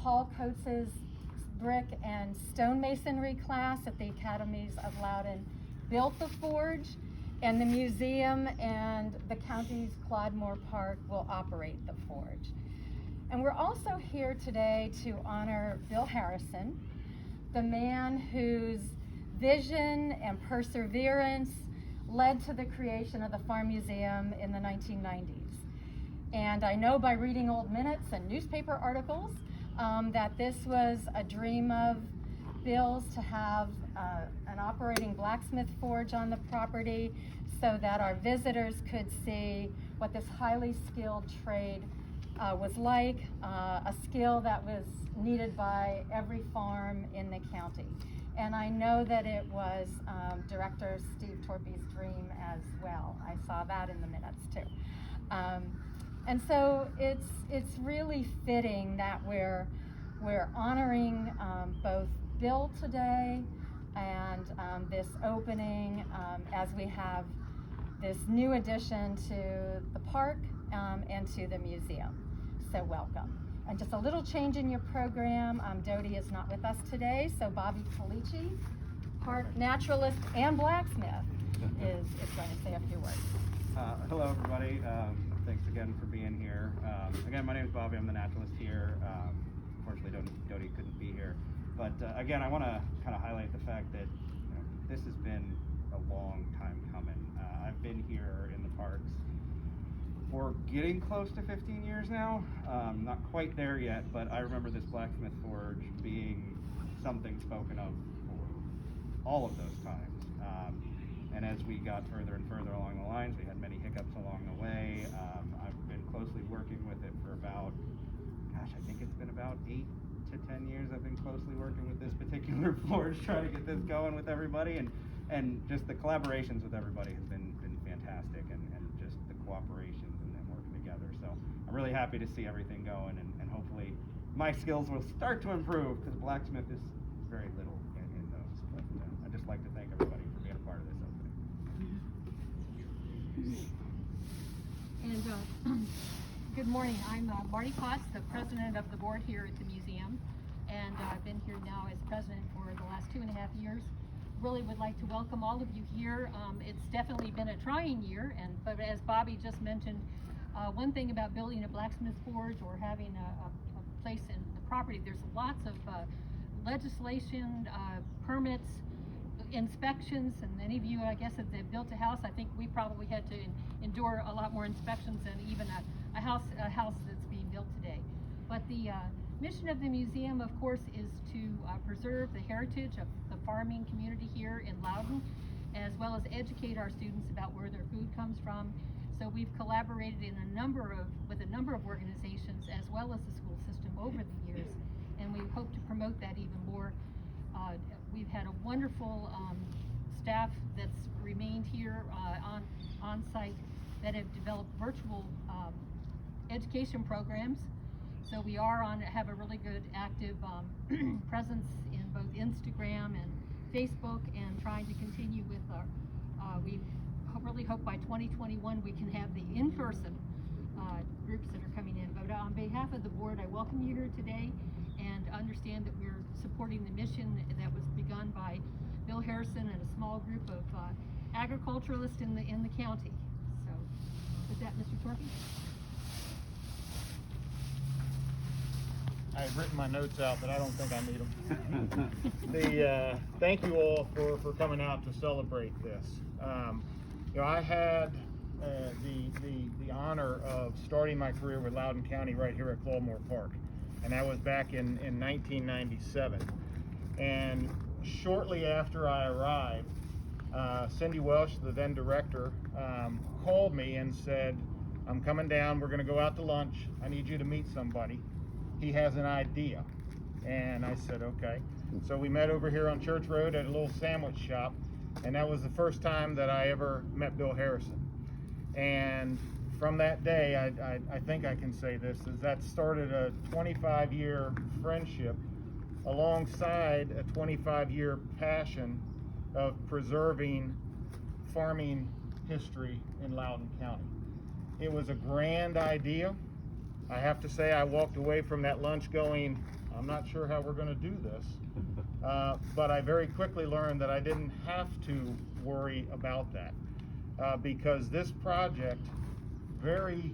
Paul Coates's brick and stonemasonry class at the Academies of Loudon built the forge, and the museum and the county's Claude Moore Park will operate the forge. And we're also here today to honor Bill Harrison, the man whose vision and perseverance led to the creation of the Farm Museum in the 1990s. And I know by reading old minutes and newspaper articles that this was a dream of Bill's to have an operating blacksmith forge on the property so that our visitors could see what this highly skilled trade was like, a skill that was needed by every farm in the county. And I know that it was Director Steve Torpy's dream as well. I saw that in the minutes too. And so it's really fitting that we're honoring both Bill today and this opening as we have this new addition to the park and to the museum. So welcome. And just a little change in your program. Dodie is not with us today, so Bobby Calici, naturalist and blacksmith, is going to say a few words. Hello, everybody. Thanks again for being here. Again, my name is Bobby. I'm the naturalist here. Unfortunately, Dodie couldn't be here. But again, I want to kind of highlight the fact that this has been a long time coming. I've been here in the parks for getting close to 15 years now. Not quite there yet, but I remember this blacksmith forge being something spoken of for all of those times. And as we got further and further along the lines, we had many hiccups along the way. I've been closely working with it for about, I think it's been about 8 to 10 years. I've been closely working with this particular forge, trying to get this going with everybody, and just the collaborations with everybody has been fantastic, and just the cooperations and working together. So I'm really happy to see everything going, and hopefully my skills will start to improve, because blacksmith is very little in those. But I'd just like to thank everybody for being a part of this opening. And good morning. I'm Marty Potts, the president of the board here at the museum, and I've been here now as president for the last 2.5 years. Really would like to welcome all of you here. It's definitely been a trying year, but as Bobby just mentioned, one thing about building a blacksmith forge or having a place in the property, there's lots of legislation, permits, inspections, and any of you, I guess, if they've built a house, I think we probably had to endure a lot more inspections than even a house that's being built today. But the mission of the museum, of course, is to preserve the heritage of the farming community here in Loudon, as well as educate our students about where their food comes from. So we've collaborated with a number of organizations, as well as the school system, over the years, and we hope to promote that even more. We've had a wonderful staff that's remained here on site that have developed virtual education programs. So we have a really good active presence in both Instagram and Facebook, and trying to continue with we really hope by 2021 we can have the in-person groups that are coming in. But on behalf of the board, I welcome you here today, and understand that we're supporting the mission that was begun by Bill Harrison and a small group of agriculturalists in the county. So with that, Mr. Torpy. I've written my notes out, but I don't think I need them. Thank you all for coming out to celebrate this. I had the honor of starting my career with Loudon County right here at Claude Moore Park, and that was back in 1997. And shortly after I arrived, Cindy Welsh, the then director, called me and said, "I'm coming down, we're gonna go out to lunch. I need you to meet somebody. He has an idea." And I said, okay. So we met over here on Church Road at a little sandwich shop, and that was the first time that I ever met Bill Harrison. And from that day, I think I can say this, is that started a 25-year friendship alongside a 25-year passion of preserving farming history in Loudon County. It was a grand idea. I have to say I walked away from that lunch going, I'm not sure how we're gonna do this. But I very quickly learned that I didn't have to worry about that. Because this project, very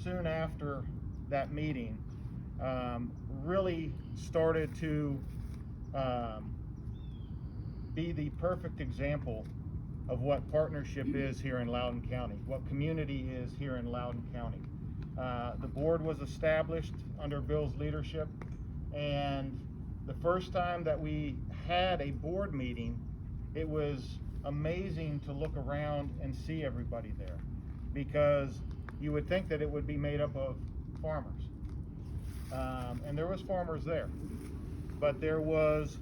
soon after that meeting, really started to be the perfect example of what partnership is here in Loudoun County, what community is here in Loudoun County. The board was established under Bill's leadership, and the first time that we had a board meeting, it was amazing to look around and see everybody there, because you would think that it would be made up of farmers. And there was farmers there, but there was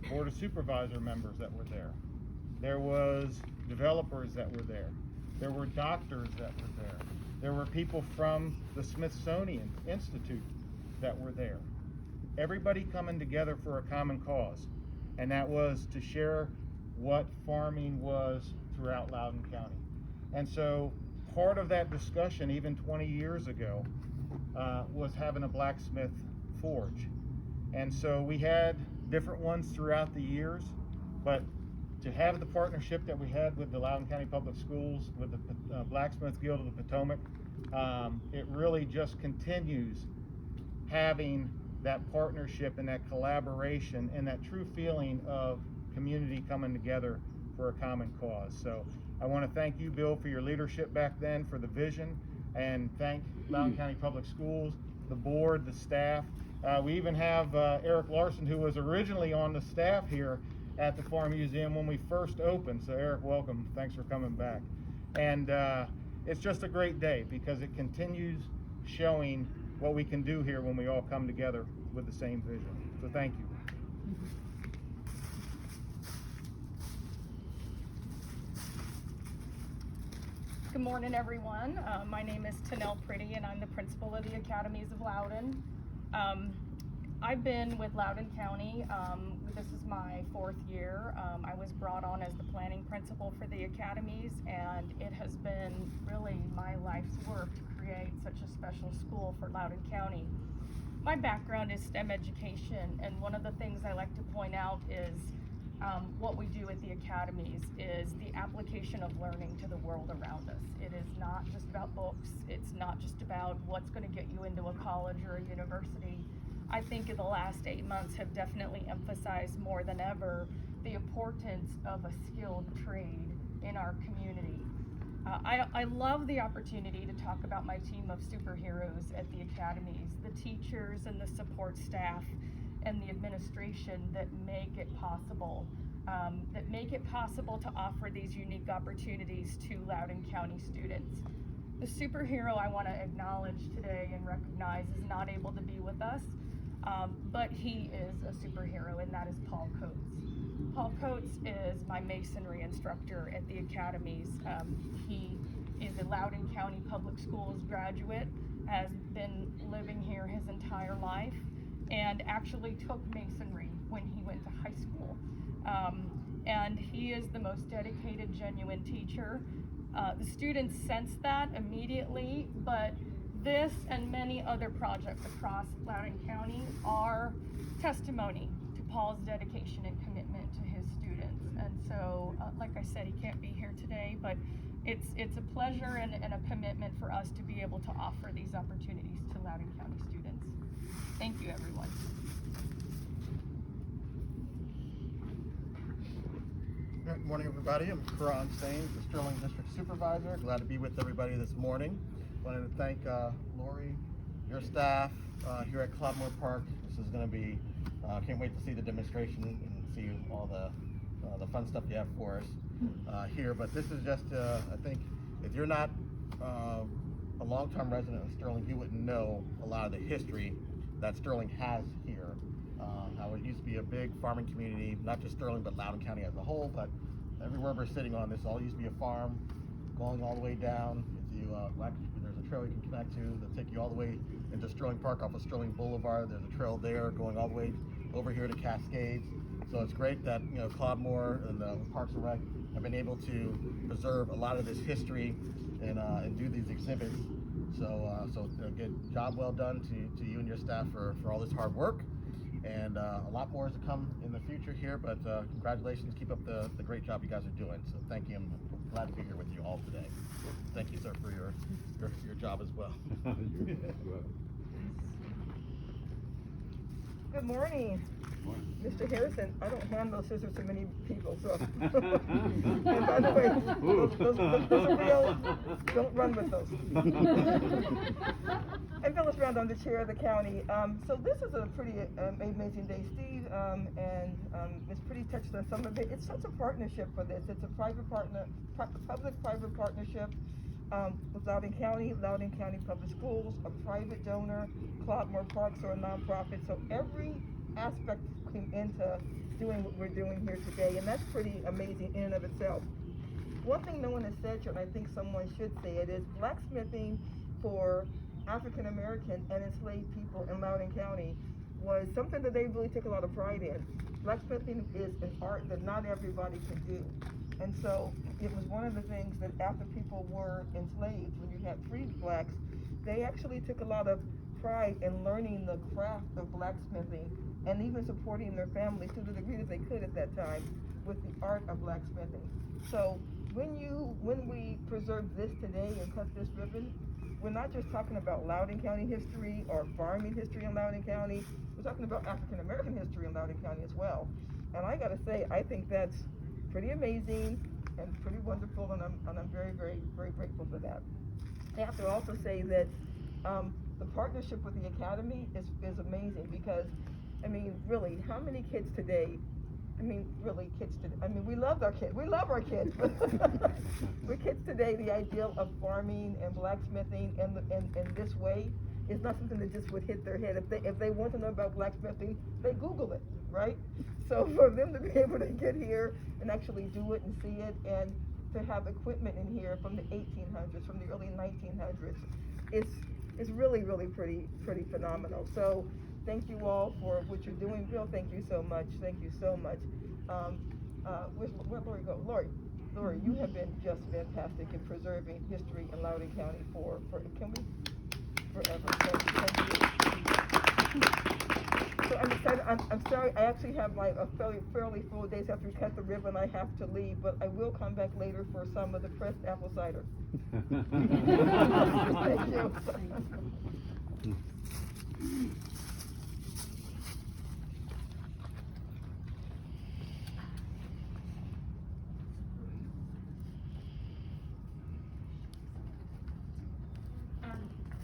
Board of Supervisor members that were there. There was developers that were there. There were doctors that were there. There were people from the Smithsonian Institute that were there. Everybody coming together for a common cause, and that was to share what farming was throughout Loudoun County. And so part of that discussion, even 20 years ago, was having a blacksmith forge. And so we had different ones throughout the years, but to have the partnership that we had with the Loudoun County Public Schools, with the Blacksmith Guild of the Potomac, it really just continues having that partnership and that collaboration and that true feeling of community coming together for a common cause. So I want to thank you, Bill, for your leadership back then, for the vision, and thank Loudoun County Public Schools, the board, the staff. We even have Eric Larson, who was originally on the staff here at the Farm Museum when we first opened. So Eric, welcome. Thanks for coming back. And it's just a great day because it continues showing what we can do here when we all come together with the same vision. So thank you. Good morning, everyone. My name is Tanel Pretty, and I'm the principal of the Academies of Loudoun. I've been with Loudoun County. This is my 4th year. I was brought on as the planning principal for the Academies, and it has been really my life's work to create such a special school for Loudoun County. My background is STEM education, and one of the things I like to point out is what we do at the Academies is the application of learning to the world around us. It is not just about books. It's not just about what's going to get you into a college or a university. I think in the last 8 months have definitely emphasized more than ever the importance of a skilled trade in our community. I love the opportunity to talk about my team of superheroes at the Academies, the teachers and the support staff and the administration that make it possible to offer these unique opportunities to Loudoun County students. The superhero I want to acknowledge today and recognize is not able to be with us, but he is a superhero, and that is Paul Coates. Paul Coates is my masonry instructor at the Academies. He is a Loudoun County Public Schools graduate, has been living here his entire life, and actually took masonry when he went to high school. And he is the most dedicated, genuine teacher. The students sense that immediately, but this and many other projects across Loudoun County are testimony to Paul's dedication and commitment to his students. And so, like I said, he can't be here today, but it's a pleasure and a commitment for us to be able to offer these opportunities to Loudoun County students. Thank you, everyone. Good morning, everybody. I'm Karan Sains, the Sterling District Supervisor. Glad to be with everybody this morning. Wanted to thank Lori, your staff here at Clodmore Park. This is going to be, can't wait to see the demonstration and see all the fun stuff you have for us here. But this is just, I think, if you're not a long-term resident of Sterling, you wouldn't know a lot of the history that Sterling has here. How it used to be a big farming community, not just Sterling, but Loudoun County as a whole. But everywhere we're sitting on, this all used to be a farm going all the way down. If you, there's a trail you can connect to that'll take you all the way into Sterling Park off of Sterling Boulevard. There's a trail there going all the way over here to Cascades. So it's great that, you know, Clodmore and the Parks and Rec have been able to preserve a lot of this history and do these exhibits. So good job well done to you and your staff for all this hard work. and a lot more is to come in the future here, but congratulations, keep up the great job you guys are doing. So thank you, I'm glad to be here with you all today. Thank you, sir, for your job as well. Good morning. Mr. Harrison, I don't hand those scissors to many people, so. And by the way, those are real, don't run with those. I'm Phyllis Round, I'm the chair of the county. So this is a pretty amazing day. Steve and Ms. Pretty touched on some of it. It's such a partnership for this. It's a public-private partnership with Loudoun County Public Schools, a private donor, Clodmore Parks, or a nonprofit. So every aspect came into doing what we're doing here today, and that's pretty amazing in and of itself. One thing no one has said, and I think someone should say it, is blacksmithing for African American and enslaved people in Loudoun County was something that they really took a lot of pride in. Blacksmithing is an art that not everybody can do. And so it was one of the things that after people were enslaved, when you had freed blacks, they actually took a lot of pride in learning the craft of blacksmithing and even supporting their families to the degree that they could at that time with the art of blacksmithing. So when we preserve this today and cut this ribbon, we're not just talking about Loudoun County history or farming history in Loudoun County, we're talking about African American history in Loudoun County as well. And I gotta say, I think that's pretty amazing and pretty wonderful, and I'm very, very, very grateful for that. I have to also say that the partnership with the Academy is amazing because, I mean, really, how many kids today, we love our kids, for kids today, the ideal of farming and blacksmithing in this way is not something that just would hit their head. If they want to know about blacksmithing, they Google it, right? So for them to be able to get here and actually do it and see it, and to have equipment in here from the 1800s, from the early 1900s, it's really, really pretty phenomenal. So thank you all for what you're doing. Bill, thank you so much. Thank you so much. Where'd Lori go? Lori, you have been just fantastic in preserving history in Loudoun County for forever. So thank you. So I'm excited. I'm sorry. I actually have a fairly full day. So after we cut the ribbon, I have to leave. But I will come back later for some of the pressed apple cider. Thank you.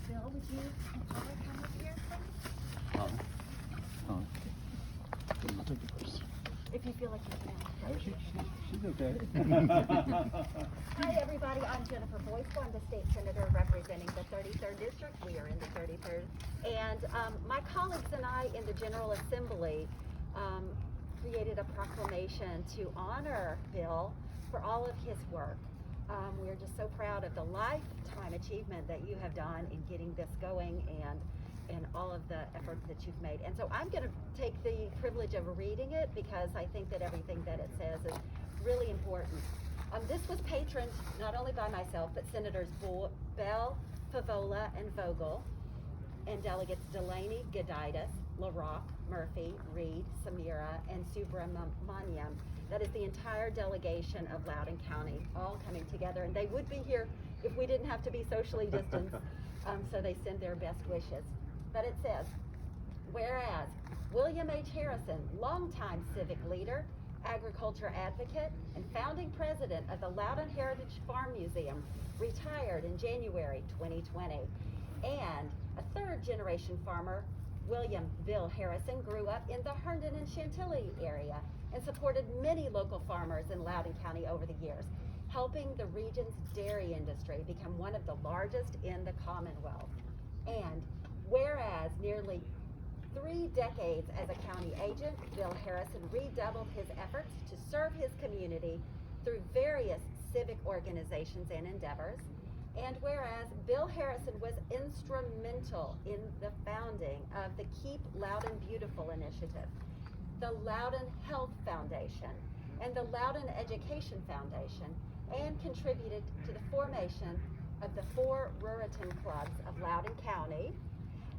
Bill, would you come up here, please? I'll take it first. If you feel like you can. She's okay. Hi, everybody. I'm Jennifer Boyce. I'm the state senator representing the 33rd district. We are in the 33rd. And my colleagues and I in the General Assembly created a proclamation to honor Bill for all of his work. We're just so proud of the lifetime achievement that you have done in getting this going and all of the efforts that you've made. And so I'm going to take the privilege of reading it because I think that everything that it says is really important. This was patroned not only by myself, but Senators Bell, Favola, and Vogel, and delegates Delaney, Goditis, LaRock, Murphy, Reed, Samira, and Subramaniam. That is the entire delegation of Loudoun County all coming together, and they would be here if we didn't have to be socially distanced, so they send their best wishes. But it says, whereas William H. Harrison, longtime civic leader, agriculture advocate, and founding president of the Loudoun Heritage Farm Museum, retired in January 2020, and a third-generation farmer, William Bill Harrison, grew up in the Herndon and Chantilly area and supported many local farmers in Loudoun County over the years, helping the region's dairy industry become one of the largest in the Commonwealth. And whereas nearly 3 decades as a county agent, Bill Harrison redoubled his efforts to serve his community through various civic organizations and endeavors. And whereas Bill Harrison was instrumental in the founding of the Keep Loudoun Beautiful initiative, the Loudoun Health Foundation, and the Loudoun Education Foundation, and contributed to the formation of the 4 Ruritan clubs of Loudoun County,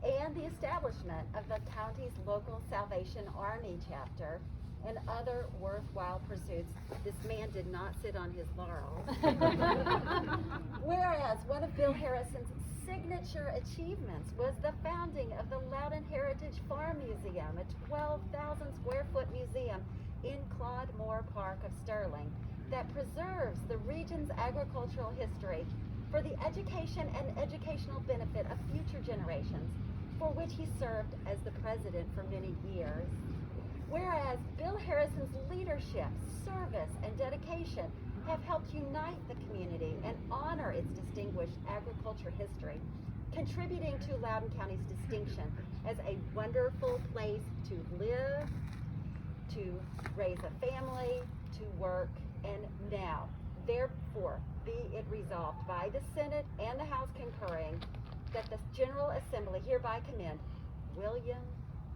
and the establishment of the county's local Salvation Army chapter, and other worthwhile pursuits. This man did not sit on his laurels. Whereas one of Bill Harrison's signature achievements was the founding of the Loudon Heritage Farm Museum, a 12,000 square foot museum in Claude Moore Park of Sterling that preserves the region's agricultural history for the education and educational benefit of future generations, for which he served as the president for many years. Whereas Bill Harrison's leadership, service, and dedication have helped unite the community and honor its distinguished agriculture history, contributing to Loudoun County's distinction as a wonderful place to live, to raise a family, to work, and now, therefore, be it resolved by the Senate and the House concurring that the General Assembly hereby commend William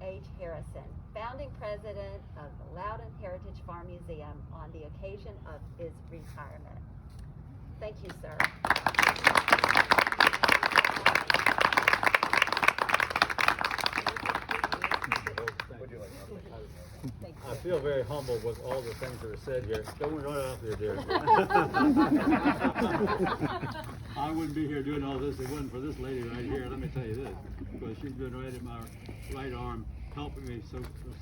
H. Harrison, founding president of the Loudon Heritage Farm Museum, on the occasion of his retirement. Thank you, sir. Thank you. I feel very humbled with all the things that are said here. Don't run out there, dear. I wouldn't be here doing all this if it wasn't for this lady right here. Let me tell you this, because she's been right in my right arm, helping me so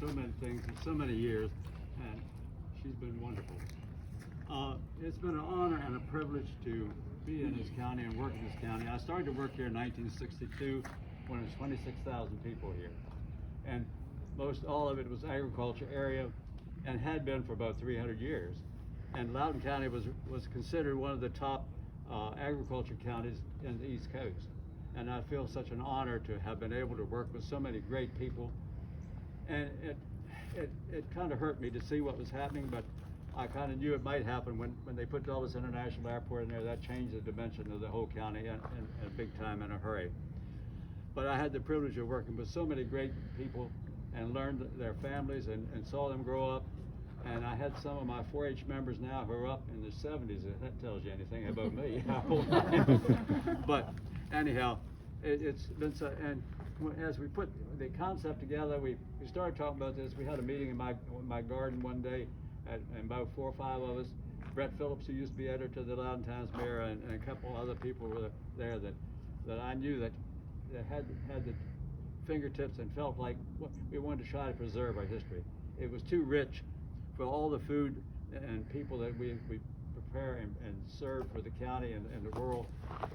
many things in so many years, and she's been wonderful. It's been an honor and a privilege to be in this county and work in this county. I started to work here in 1962 when there was 26,000 people here, and most all of it was agriculture area, and had been for about 300 years. And Loudoun County was considered one of the top agriculture counties in the East Coast. And I feel such an honor to have been able to work with so many great people. And it kind of hurt me to see what was happening, but I kind of knew it might happen when they put Dulles International Airport in there. That changed the dimension of the whole county in a big time, in a hurry. But I had the privilege of working with so many great people and learned their families and saw them grow up. And I had some of my 4-H members now who are up in their 70s. If that tells you anything about me. But anyhow, it's been so, and as we put the concept together, we started talking about this. We had a meeting in my garden one day, and about 4 or 5 of us, Brett Phillips, who used to be editor of the Loudoun Times-Mirror, and a couple other people were there that I knew that had the fingertips and felt like we wanted to try to preserve our history. It was too rich for all the food and people that we prepare and serve for the county and the world.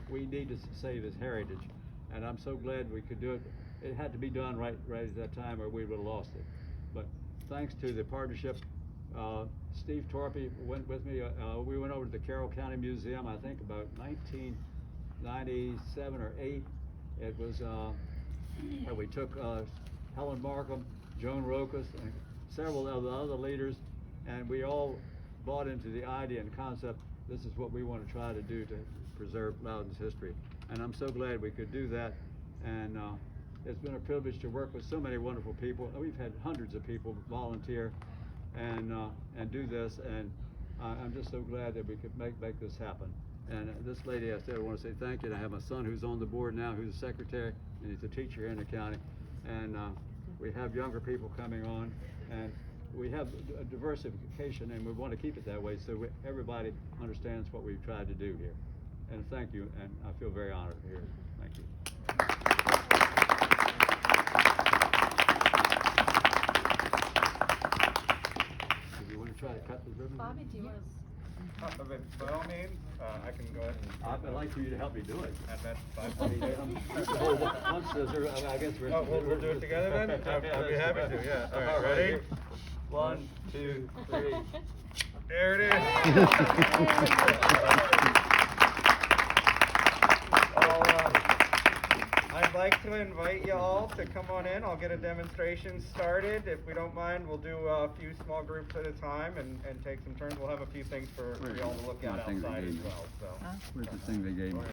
We need to save his heritage, and I'm so glad we could do it. It had to be done right at that time, or we would have lost it. But thanks to the partnership, Steve Torpy went with me. We went over to the Carroll County Museum, I think about 1997 or 8. It was and we took Helen Markham, Joan Rokas, and several of the other leaders, and we all bought into the idea and concept. This is what we want to try to do to preserve Loudoun's history, and I'm so glad we could do that. And it's been a privilege to work with so many wonderful people. We've had hundreds of people volunteer and do this, and I'm just so glad that we could make this happen. And this lady, I said, I want to say thank you. And I have my son who's on the board now, who's a secretary, and he's a teacher here in the county. And we have younger people coming on, and we have a diversification, and we want to keep it that way so everybody understands what we've tried to do here. And thank you, and I feel very honored here. Thank you. Do you want to try to cut the ribbon? Bobby, do you want to? By all means, I can go ahead and. I'd like for you to help me do it. That's fine. One scissor, I guess we're. Oh, we'll do it together then? I'll be happy to, yeah. All right, ready? Here. 1, 2, 3. There it is. I'd like to invite you all to come on in. I'll get a demonstration started. If we don't mind, we'll do a few small groups at a time and take some turns. We'll have a few things for y'all to look at outside as well. So. Where's the thing they gave me?